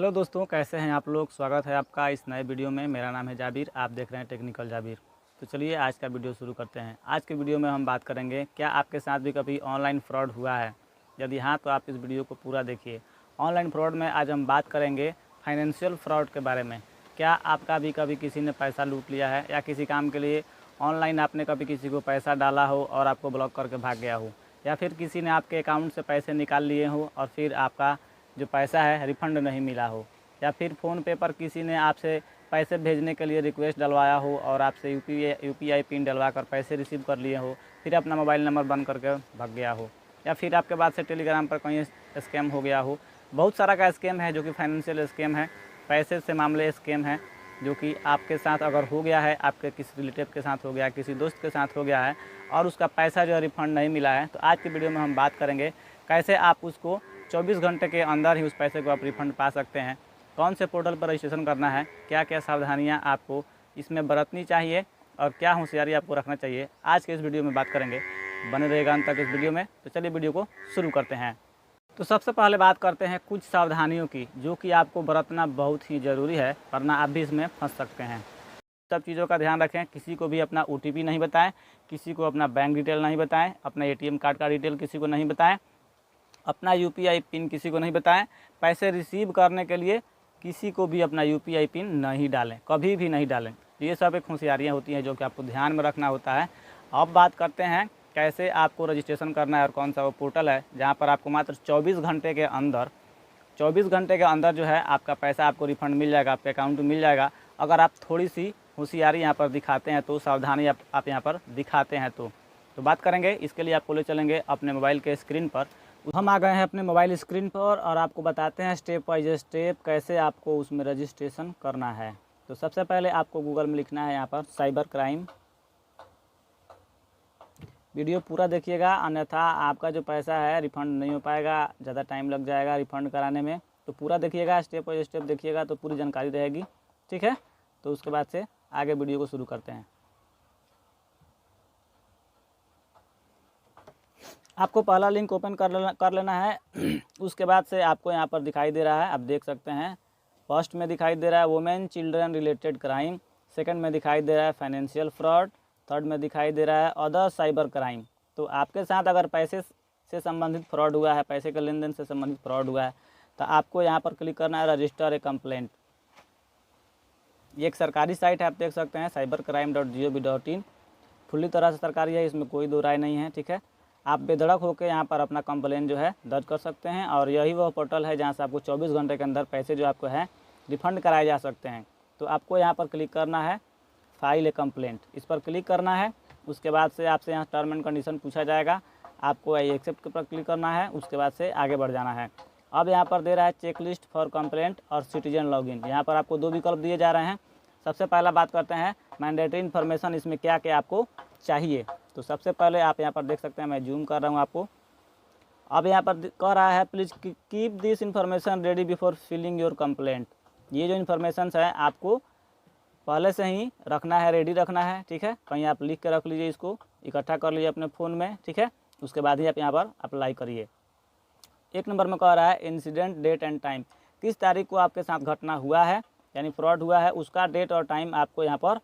Hello दोस्तों, कैसे हैं आप लोग। स्वागत है आपका इस नए वीडियो में। मेरा नाम है जाबिर, आप देख रहे हैं टेक्निकल जाबिर। तो चलिए आज का वीडियो शुरू करते हैं। आज के वीडियो में हम बात करेंगे, क्या आपके साथ भी कभी ऑनलाइन फ्रॉड हुआ है। यदि हाँ तो आप इस वीडियो को पूरा देखिए। ऑनलाइन फ्रॉड में आज हम बात करेंगे फाइनेंशियल फ्रॉड के बारे में। क्या आपका भी कभी किसी ने पैसा लूट लिया है, या किसी काम के लिए ऑनलाइन आपने कभी किसी को पैसा डाला हो और आपको ब्लॉक करके भाग गया हो, या फिर किसी ने आपके अकाउंट से पैसे निकाल लिए हो और फिर आपका जो पैसा है रिफ़ंड नहीं मिला हो, या फिर फ़ोन पे पर किसी ने आपसे पैसे भेजने के लिए रिक्वेस्ट डलवाया हो और आपसे यूपीआई पिन डलवा कर पैसे रिसीव कर लिए हो, फिर अपना मोबाइल नंबर बंद करके भाग गया हो, या फिर आपके बाद से टेलीग्राम पर कहीं स्कैम हो गया हो। बहुत सारा का स्कैम है जो कि फाइनेंशियल स्कैम है, पैसे से मामले स्कैम है, जो कि आपके साथ अगर हो गया है, आपके किसी रिलेटिव के साथ हो गया, किसी दोस्त के साथ हो गया है और उसका पैसा जो है रिफ़ंड नहीं मिला है, तो आज की वीडियो में हम बात करेंगे कैसे आप उसको 24 घंटे के अंदर ही उस पैसे को आप रिफ़ंड पा सकते हैं। कौन से पोर्टल पर रजिस्ट्रेशन करना है, क्या क्या सावधानियां आपको इसमें बरतनी चाहिए और क्या होशियारी आपको रखना चाहिए, आज के इस वीडियो में बात करेंगे। बने रहेगा अंत तक इस वीडियो में। तो चलिए वीडियो को शुरू करते हैं। तो सबसे पहले बात करते हैं कुछ सावधानियों की, जो कि आपको बरतना बहुत ही ज़रूरी है, वरना आप भी इसमें फंस सकते हैं। सब चीज़ों का ध्यान रखें। किसी को भी अपना OTP नहीं बताएं, किसी को अपना बैंक डिटेल नहीं बताएं, अपना ATM कार्ड का डिटेल किसी को नहीं बताएं, अपना UPI पिन किसी को नहीं बताएं। पैसे रिसीव करने के लिए किसी को भी अपना UPI पिन नहीं डालें, कभी भी नहीं डालें। ये सब एक होशियारियाँ होती हैं जो कि आपको ध्यान में रखना होता है। अब बात करते हैं कैसे आपको रजिस्ट्रेशन करना है और कौन सा वो पोर्टल है जहाँ पर आपको मात्र 24 घंटे के अंदर जो है आपका पैसा आपको रिफ़ंड मिल जाएगा, आपके अकाउंट में मिल जाएगा। अगर आप थोड़ी सी होशियारी यहाँ पर दिखाते हैं, तो सावधानी आप यहाँ पर दिखाते हैं तो बात करेंगे। इसके लिए आपको ले चलेंगे अपने मोबाइल के स्क्रीन पर। हम आ गए हैं अपने मोबाइल स्क्रीन पर और आपको बताते हैं स्टेप बाय स्टेप कैसे आपको उसमें रजिस्ट्रेशन करना है। तो सबसे पहले आपको गूगल में लिखना है यहाँ पर साइबर क्राइम। वीडियो पूरा देखिएगा, अन्यथा आपका जो पैसा है रिफ़ंड नहीं हो पाएगा, ज़्यादा टाइम लग जाएगा रिफ़ंड कराने में। तो पूरा देखिएगा, स्टेप बाय स्टेप देखिएगा तो पूरी जानकारी रहेगी, ठीक है। तो उसके बाद से आगे वीडियो को शुरू करते हैं। आपको पहला लिंक ओपन कर लेना है। उसके बाद से आपको यहाँ पर दिखाई दे रहा है, आप देख सकते हैं। फर्स्ट में दिखाई दे रहा है women children related crime, second में दिखाई दे रहा है फाइनेंशियल फ्रॉड, थर्ड में दिखाई दे रहा है अदर साइबर क्राइम। तो आपके साथ अगर पैसे से संबंधित फ्रॉड हुआ है, पैसे के लेन देन से संबंधित फ्रॉड हुआ है, तो आपको यहाँ पर क्लिक करना है रजिस्टर ए कंप्लेंट। ये एक सरकारी साइट है, आप देख सकते हैं cybercrime.gov.in। फुल्ली तरह से सरकारी है, इसमें कोई दो राय नहीं है, ठीक है। आप बेधड़क होकर यहाँ पर अपना कंप्लेन जो है दर्ज कर सकते हैं, और यही वह पोर्टल है जहाँ से आपको 24 घंटे के अंदर पैसे जो आपको है रिफ़ंड कराए जा सकते हैं। तो आपको यहाँ पर क्लिक करना है फाइल ए कंप्लेंट, इस पर क्लिक करना है। उसके बाद से आपसे यहाँ टर्म एंड कंडीशन पूछा जाएगा, आपको आई एक्सेप्ट पर क्लिक करना है। उसके बाद से आगे बढ़ जाना है। अब यहाँ पर दे रहा है चेक लिस्ट फॉर कंप्लेंट और सिटीजन लॉगिन। यहाँ पर आपको दो विकल्प दिए जा रहे हैं। सबसे पहला बात करते हैं मैंडेटरी इन्फॉर्मेशन, इसमें क्या क्या आपको चाहिए। तो सबसे पहले आप यहाँ पर देख सकते हैं, मैं जूम कर रहा हूँ आपको। अब यहाँ पर कह रहा है please keep this information ready before filling your complaint. ये जो इन्फॉर्मेशन है आपको पहले से ही रखना है, रेडी रखना है, ठीक है। कहीं आप लिख के रख लीजिए, इसको इकट्ठा कर लीजिए अपने फ़ोन में, ठीक है। उसके बाद ही आप यहाँ पर अप्लाई करिए। एक नंबर में कह रहा है इंसिडेंट डेट एंड टाइम, किस तारीख को आपके साथ घटना हुआ है यानी फ्रॉड हुआ है, उसका डेट और टाइम आपको यहाँ पर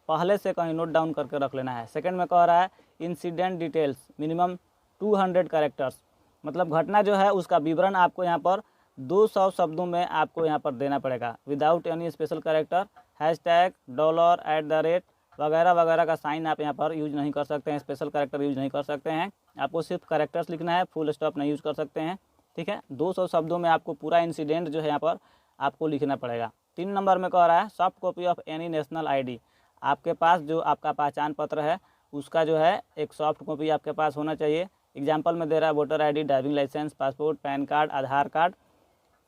पहले से कहीं नोट डाउन करके रख लेना है। सेकंड में कह रहा है इंसिडेंट डिटेल्स मिनिमम 200 कैरेक्टर्स, मतलब घटना जो है उसका विवरण आपको यहाँ पर 200 शब्दों में आपको यहाँ पर देना पड़ेगा, without any special character. Hashtag $@ वगैरह वगैरह का साइन आप यहाँ पर यूज नहीं कर सकते हैं, स्पेशल कैरेक्टर यूज नहीं कर सकते हैं। आपको सिर्फ कैरेक्टर्स लिखना है, फुल स्टॉप नहीं यूज कर सकते हैं, ठीक है। 200 शब्दों में आपको पूरा इंसिडेंट जो है यहाँ पर आपको लिखना पड़ेगा। 3 नंबर में कह रहा है soft copy of any national ID, आपके पास जो आपका पहचान पत्र है उसका जो है एक सॉफ्ट कॉपी आपके पास होना चाहिए। एग्जाम्पल में दे रहा है voter ID, driving licence, passport, PAN card, Aadhaar card,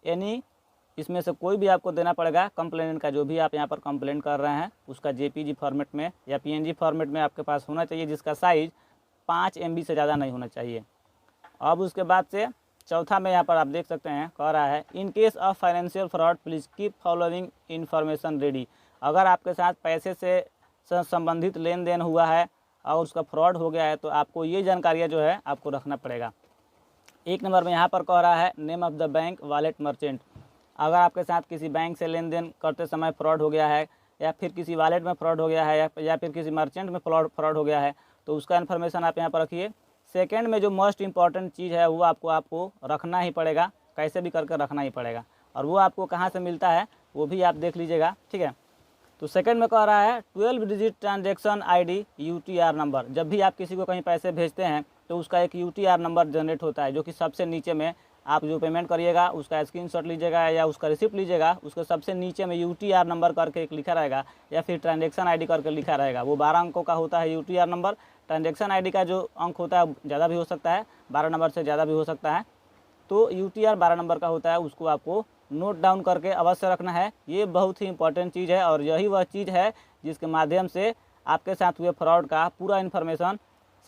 any इसमें से कोई भी आपको देना पड़ेगा। कंप्लेंट का जो भी आप यहाँ पर कंप्लेंट कर रहे हैं उसका JPG फॉर्मेट में या PNG फॉर्मेट में आपके पास होना चाहिए, जिसका साइज़ 5 MB से ज़्यादा नहीं होना चाहिए। अब उसके बाद से चौथा में यहाँ पर आप देख सकते हैं कह रहा है in case of financial fraud please keep following information ready. अगर आपके साथ पैसे से संबंधित लेन देन हुआ है और उसका फ्रॉड हो गया है, तो आपको ये जानकारियाँ जो है आपको रखना पड़ेगा। एक नंबर में यहाँ पर कह रहा है name of the bank, wallet, merchant. अगर आपके साथ किसी बैंक से लेन देन करते समय फ्रॉड हो गया है, या फिर किसी वॉलेट में फ्रॉड हो गया है, या फिर किसी मर्चेंट में फ्रॉड हो गया है, तो उसका इन्फॉर्मेशन आप यहाँ पर रखिए। सेकंड में जो मोस्ट इंपॉर्टेंट चीज़ है वो आपको रखना ही पड़ेगा, कैसे भी करके रखना ही पड़ेगा, और वो आपको कहाँ से मिलता है वो भी आप देख लीजिएगा, ठीक है। तो सेकंड में कह रहा है 12 digit transaction ID UTR number. जब भी आप किसी को कहीं पैसे भेजते हैं तो उसका एक यूटीआर नंबर जनरेट होता है, जो कि सबसे नीचे में आप जो पेमेंट करिएगा उसका स्क्रीनशॉट लीजिएगा या उसका रिसिप्ट लीजिएगा, उसके सबसे नीचे में यूटीआर नंबर करके एक लिखा रहेगा, या फिर ट्रांजैक्शन आईडी करके लिखा रहेगा। वो 12 अंकों का होता है यूटीआर नंबर। ट्रांजैक्शन आईडी का जो अंक होता है ज़्यादा भी हो सकता है, 12 नंबर से ज़्यादा भी हो सकता है। तो यूटीआर 12 नंबर का होता है, उसको आपको नोट डाउन करके अवश्य रखना है। ये बहुत ही इंपॉर्टेंट चीज़ है, और यही वह चीज़ है जिसके माध्यम से आपके साथ हुए फ्रॉड का पूरा इन्फॉर्मेशन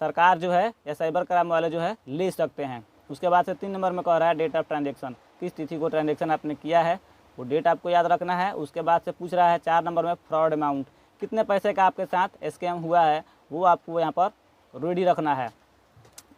सरकार जो है या साइबर क्राइम वाले जो है ले सकते हैं। उसके बाद से 3 नंबर में कह रहा है डेट ऑफ ट्रांजैक्शन, किस तिथि को ट्रांजैक्शन आपने किया है वो डेट आपको याद रखना है। उसके बाद से पूछ रहा है 4 नंबर में फ्रॉड अमाउंट, कितने पैसे का आपके साथ स्कैम हुआ है वो आपको यहाँ पर रेडी रखना है।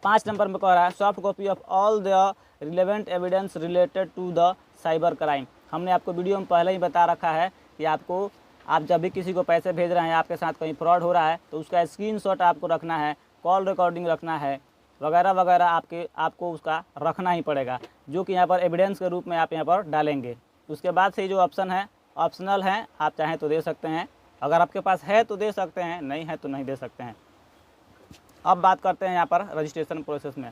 5 नंबर में कह रहा है soft copy of all the relevant evidence related to the cyber crime. हमने आपको वीडियो में पहले ही बता रखा है कि आप जब भी किसी को पैसे भेज रहे हैं, आपके साथ कहीं फ्रॉड हो रहा है, तो उसका स्क्रीनशॉट आपको रखना है, कॉल रिकॉर्डिंग रखना है, वगैरह वगैरह आपको उसका रखना ही पड़ेगा, जो कि यहाँ पर एविडेंस के रूप में आप यहाँ पर डालेंगे। उसके बाद से जो ऑप्शन है ऑप्शनल हैं, आप चाहें तो दे सकते हैं, अगर आपके पास है तो दे सकते हैं, नहीं है तो नहीं दे सकते हैं। अब बात करते हैं यहाँ पर रजिस्ट्रेशन प्रोसेस में।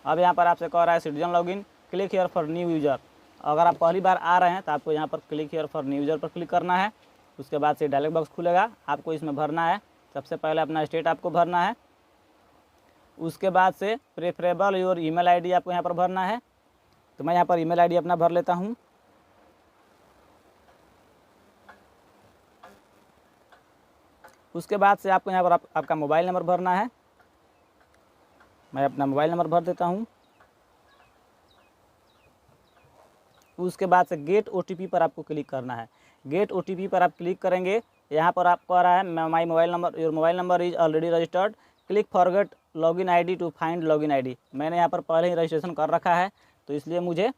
अब यहाँ पर आपसे कह रहा है citizen login, click here for new user. अगर आप पहली बार आ रहे हैं तो आपको यहाँ पर click here for new user पर क्लिक करना है। उसके बाद से डायलॉग बॉक्स खुलेगा, आपको इसमें भरना है। सबसे पहले अपना स्टेट आपको भरना है। उसके बाद से प्रेफरेबल योर ईमेल आईडी आपको यहाँ पर भरना है। तो मैं यहाँ पर ईमेल आईडी अपना भर लेता हूँ। उसके बाद से आपको यहाँ पर आपका मोबाइल नंबर भरना है। मैं अपना मोबाइल नंबर भर देता हूँ। उसके बाद से गेट ओटीपी पर आपको क्लिक करना है। गेट ओटीपी पर आप क्लिक करेंगे, यहाँ पर आपको आ रहा है my mobile number, your mobile number is already registered, click forget login ID to find login ID. मैंने यहाँ पर पहले ही रजिस्ट्रेशन कर रखा है, तो इसलिए मुझे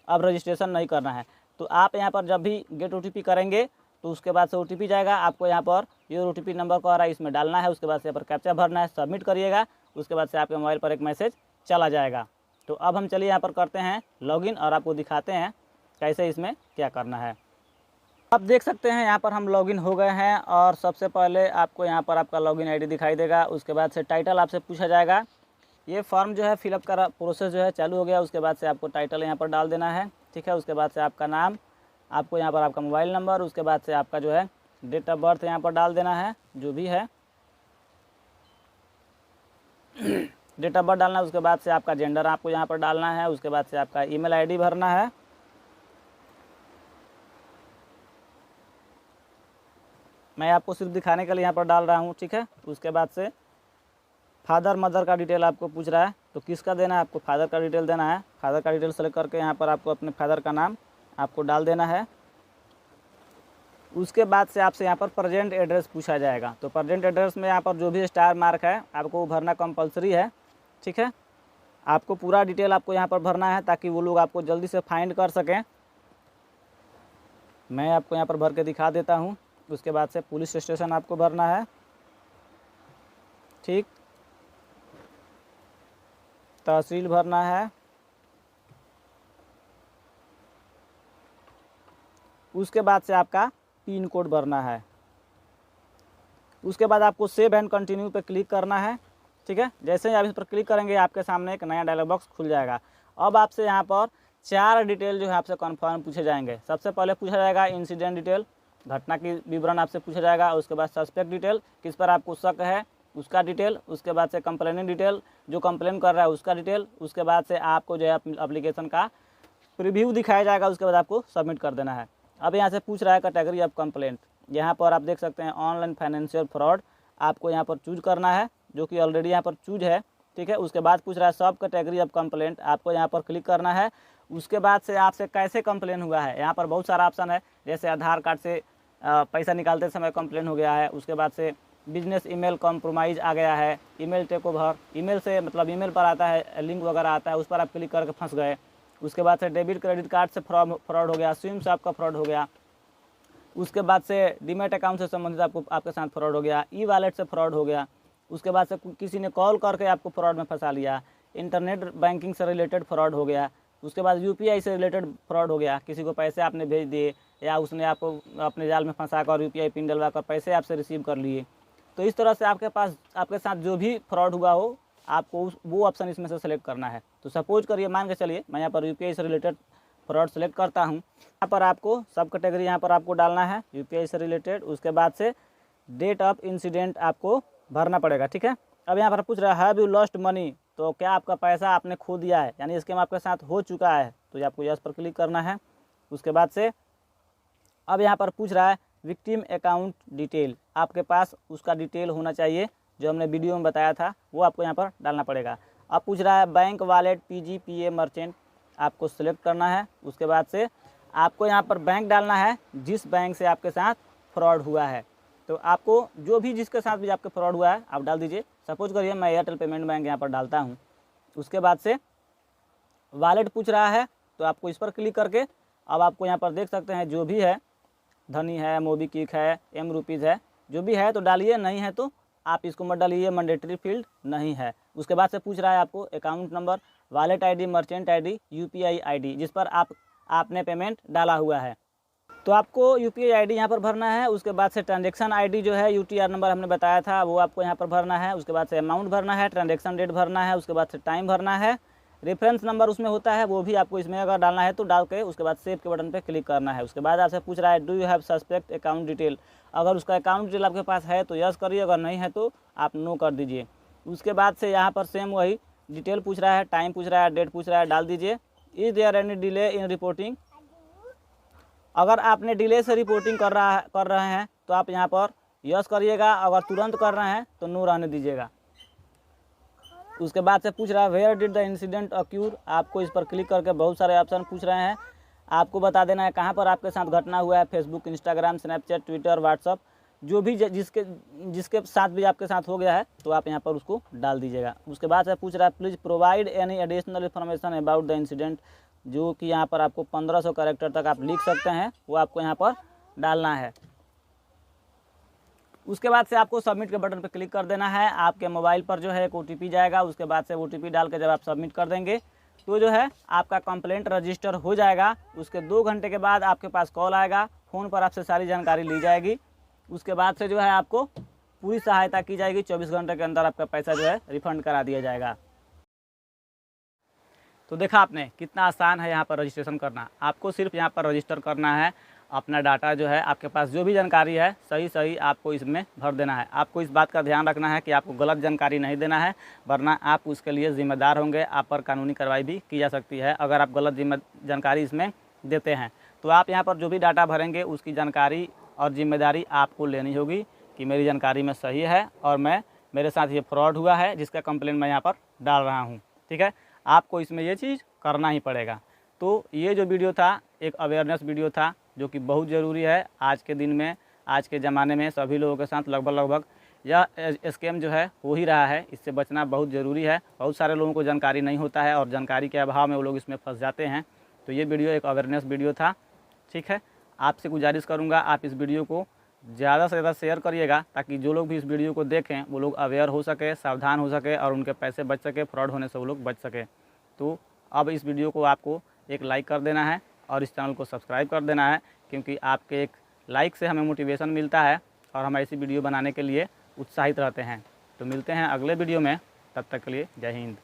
अब रजिस्ट्रेशन नहीं करना है। तो आप यहाँ पर जब भी गेट ओटीपी करेंगे तो उसके बाद से ओटीपी जाएगा, आपको यहाँ पर योर ओटीपी नंबर को आ रहा है इसमें डालना है। उसके बाद से यहाँ पर कैप्चा भरना है, सबमिट करिएगा। उसके बाद से आपके मोबाइल पर एक मैसेज चला जाएगा। तो अब हम चलिए यहाँ पर करते हैं लॉगिन और आपको दिखाते हैं कैसे इसमें क्या करना है। आप देख सकते हैं यहाँ पर हम लॉगिन हो गए हैं, और सबसे पहले आपको यहाँ पर आपका लॉगिन आईडी दिखाई देगा। उसके बाद से टाइटल आपसे पूछा जाएगा। ये फॉर्म जो है फिलअप का प्रोसेस जो है चालू हो गया। उसके बाद से आपको टाइटल यहाँ पर डाल देना है, ठीक है। उसके बाद से आपका नाम, आपको यहाँ पर आपका मोबाइल नंबर, उसके बाद से आपका जो है डेट ऑफ बर्थ यहाँ पर डाल देना है, जो भी है डेट ऑफ बर्थ डालना है। उसके बाद से आपका जेंडर आपको यहाँ पर डालना है। उसके बाद से आपका ईमेल आईडी भरना है। मैं आपको सिर्फ दिखाने के लिए यहाँ पर डाल रहा हूँ, ठीक है। उसके बाद से फादर मदर का डिटेल आपको पूछ रहा है, तो किसका देना है, आपको फादर का डिटेल देना है। फादर का डिटेल सेलेक्ट करके यहाँ पर आपको अपने फादर का नाम आपको डाल देना है। उसके बाद से आपसे यहाँ पर प्रेजेंट एड्रेस पूछा जाएगा। तो प्रेजेंट एड्रेस में यहाँ पर जो भी स्टार मार्क है आपको भरना कंपलसरी है, ठीक है। आपको पूरा डिटेल आपको यहाँ पर भरना है ताकि वो लोग आपको जल्दी से फाइंड कर सकें। मैं आपको यहाँ पर भर के दिखा देता हूँ। उसके बाद से पुलिस स्टेशन आपको भरना है, ठीक। तहसील भरना है। उसके बाद से आपका पिन कोड भरना है। उसके बाद आपको सेव एंड कंटिन्यू पे क्लिक करना है, ठीक है। जैसे ही आप इस पर क्लिक करेंगे आपके सामने एक नया डायलॉग बॉक्स खुल जाएगा। अब आपसे यहाँ पर 4 डिटेल जो है आपसे कन्फर्म पूछे जाएंगे। सबसे पहले पूछा जाएगा इंसिडेंट डिटेल, घटना की विवरण आपसे पूछा जाएगा। उसके बाद सस्पेक्ट डिटेल, किस पर आपको शक है उसका डिटेल। उसके बाद से कंप्लेनिंग डिटेल, जो कंप्लेन कर रहा है उसका डिटेल। उसके बाद से आपको जो है एप्लीकेशन का प्रीव्यू दिखाया जाएगा। उसके बाद आपको सबमिट कर देना है। अब यहाँ से पूछ रहा है कैटेगरी ऑफ कंप्लेंट। यहाँ पर आप देख सकते हैं ऑनलाइन फाइनेंशियल फ्रॉड, आपको यहाँ पर चूज करना है, जो कि ऑलरेडी यहाँ पर चूज है, ठीक है। उसके बाद पूछ रहा है सब कैटेगरी ऑफ कंप्लेंट, आपको यहाँ पर क्लिक करना है। उसके बाद से आपसे कैसे कंप्लेन हुआ है, यहाँ पर बहुत सारा ऑप्शन है, जैसे आधार कार्ड से पैसा निकालते समय कंप्लेन हो गया है। उसके बाद से बिजनेस ईमेल कॉम्प्रोमाइज़ आ गया है, ईमेल टेक ओवर, ईमेल से मतलब ईमेल पर आता है लिंक वगैरह आता है, उस पर आप क्लिक करके फंस गए। उसके बाद से डेबिट क्रेडिट कार्ड से फ्रॉड हो गया, स्विम से आपका फ्रॉड हो गया, उसके बाद से डीमैट अकाउंट से संबंधित आपके साथ फ्रॉड हो गया, ई वॉलेट से फ्रॉड हो गया, उसके बाद से किसी ने कॉल करके आपको फ्रॉड में फंसा लिया, इंटरनेट बैंकिंग से रिलेटेड फ्रॉड हो गया, उसके बाद यूपीआई से रिलेटेड फ्रॉड हो गया, किसी को पैसे आपने भेज दिए या उसने आपको अपने जाल में फंसा कर यूपीआई पिन डलवा कर पैसे आपसे रिसीव कर लिए। तो इस तरह से आपके साथ जो भी फ्रॉड हुआ हो, आपको वो ऑप्शन इसमें से सेलेक्ट करना है। तो सपोज करिए, मान के चलिए मैं यहाँ पर यूपीआई से रिलेटेड फ्रॉड सेलेक्ट करता हूँ। यहाँ पर आपको सब कैटेगरी यहाँ पर आपको डालना है यूपीआई से रिलेटेड। उसके बाद से डेट ऑफ इंसिडेंट आपको भरना पड़ेगा, ठीक है। अब यहाँ पर पूछ रहा है हैव यू लॉस्ट मनी, तो क्या आपका पैसा आपने खो दिया है, यानी स्कैम आपके साथ हो चुका है, तो ये आपको यस पर क्लिक करना है। उसके बाद से अब यहाँ पर पूछ रहा है विक्टिम अकाउंट डिटेल, आपके पास उसका डिटेल होना चाहिए जो हमने वीडियो में बताया था, वो आपको यहाँ पर डालना पड़ेगा। अब पूछ रहा है बैंक वॉलेट PGPA मर्चेंट, आपको सिलेक्ट करना है। उसके बाद से आपको यहाँ पर बैंक डालना है जिस बैंक से आपके साथ फ्रॉड हुआ है। तो आपको जो भी जिसके साथ भी आपके फ्रॉड हुआ है आप डाल दीजिए। सपोज करिए मैं एयरटेल पेमेंट बैंक यहाँ पर डालता हूँ। उसके बाद से वॉलेट पूछ रहा है, तो आपको इस पर क्लिक करके अब आपको यहाँ पर देख सकते हैं जो भी है, धनी है, मोबीक्विक है, M रुपीज़ है, जो भी है तो डालिए, नहीं है तो आप इसको मत डालिए, मैंडेटरी फील्ड नहीं है। उसके बाद से पूछ रहा है आपको account number, wallet ID, merchant ID, UPI ID जिस पर आपने पेमेंट डाला हुआ है, तो आपको UPI ID यहाँ पर भरना है। उसके बाद से ट्रांजेक्शन ID जो है UTR नंबर हमने बताया था वो आपको यहाँ पर भरना है। उसके बाद से अमाउंट भरना है, ट्रांजेक्शन डेट भरना है, उसके बाद से टाइम भरना है, रेफरेंस नंबर उसमें होता है वो भी आपको इसमें अगर डालना है तो डाल के उसके बाद सेव के बटन पे क्लिक करना है। उसके बाद आपसे पूछ रहा है do you have suspect account detail, अगर उसका अकाउंट डिटेल आपके पास है तो यस करिए, अगर नहीं है तो आप नो कर दीजिए। उसके बाद से यहाँ पर सेम वही डिटेल पूछ रहा है, टाइम पूछ रहा है, डेट पूछ रहा है, डाल दीजिए। Is there any delay in reporting, अगर आपने डिले से रिपोर्टिंग कर रहे हैं तो आप यहाँ पर यस करिएगा, अगर तुरंत कर रहे हैं तो नो रहने दीजिएगा। उसके बाद से पूछ रहा है where did the incident occur, आपको इस पर क्लिक करके बहुत सारे ऑप्शन पूछ रहे हैं, आपको बता देना है कहाँ पर आपके साथ घटना हुआ है, Facebook, Instagram, Snapchat, Twitter, WhatsApp, जो भी जिसके साथ भी आपके साथ हो गया है तो आप यहाँ पर उसको डाल दीजिएगा। उसके बाद से पूछ रहा है please provide any additional information about the incident, जो कि यहाँ पर आपको 1500 कैरेक्टर तक आप लिख सकते हैं, वो आपको यहाँ पर डालना है। उसके बाद से आपको सबमिट के बटन पर क्लिक कर देना है। आपके मोबाइल पर जो है एक OTP जाएगा, उसके बाद से OTP डाल के जब आप सबमिट कर देंगे तो जो है आपका कंप्लेंट रजिस्टर हो जाएगा। उसके 2 घंटे के बाद आपके पास कॉल आएगा, फ़ोन पर आपसे सारी जानकारी ली जाएगी। उसके बाद से जो है आपको पूरी सहायता की जाएगी, 24 घंटे के अंदर आपका पैसा जो है रिफ़ंड करा दिया जाएगा। तो देखा आपने कितना आसान है यहाँ पर रजिस्ट्रेशन करना। आपको सिर्फ यहाँ पर रजिस्टर करना है, अपना डाटा जो है आपके पास जो भी जानकारी है सही आपको इसमें भर देना है। आपको इस बात का ध्यान रखना है कि आपको गलत जानकारी नहीं देना है, वरना आप उसके लिए ज़िम्मेदार होंगे, आप पर कानूनी कार्रवाई भी की जा सकती है अगर आप गलत जानकारी इसमें देते हैं। तो आप यहाँ पर जो भी डाटा भरेंगे उसकी जानकारी और जिम्मेदारी आपको लेनी होगी कि मेरी जानकारी में सही है और मेरे साथ ये फ्रॉड हुआ है जिसका कंप्लेंट मैं यहाँ पर डाल रहा हूँ, ठीक है। आपको इसमें ये चीज़ करना ही पड़ेगा। तो ये जो वीडियो था एक अवेयरनेस वीडियो था जो कि बहुत ज़रूरी है आज के दिन में, आज के ज़माने में सभी लोगों के साथ लगभग यह स्कैम जो है हो ही रहा है। इससे बचना बहुत ज़रूरी है। बहुत सारे लोगों को जानकारी नहीं होता है और जानकारी के अभाव में वो लोग इसमें फंस जाते हैं। तो ये वीडियो एक अवेयरनेस वीडियो था, ठीक है। आपसे गुजारिश करूँगा आप इस वीडियो को ज़्यादा से ज़्यादा शेयर करिएगा ताकि जो लोग भी इस वीडियो को देखें वो लोग अवेयर हो सके, सावधान हो सके और उनके पैसे बच सके, फ्रॉड होने से वो लोग बच सके। तो अब इस वीडियो को आपको एक लाइक कर देना है और इस चैनल को सब्सक्राइब कर देना है, क्योंकि आपके एक लाइक से हमें मोटिवेशन मिलता है और हम ऐसी वीडियो बनाने के लिए उत्साहित रहते हैं। तो मिलते हैं अगले वीडियो में, तब तक के लिए जय हिंद।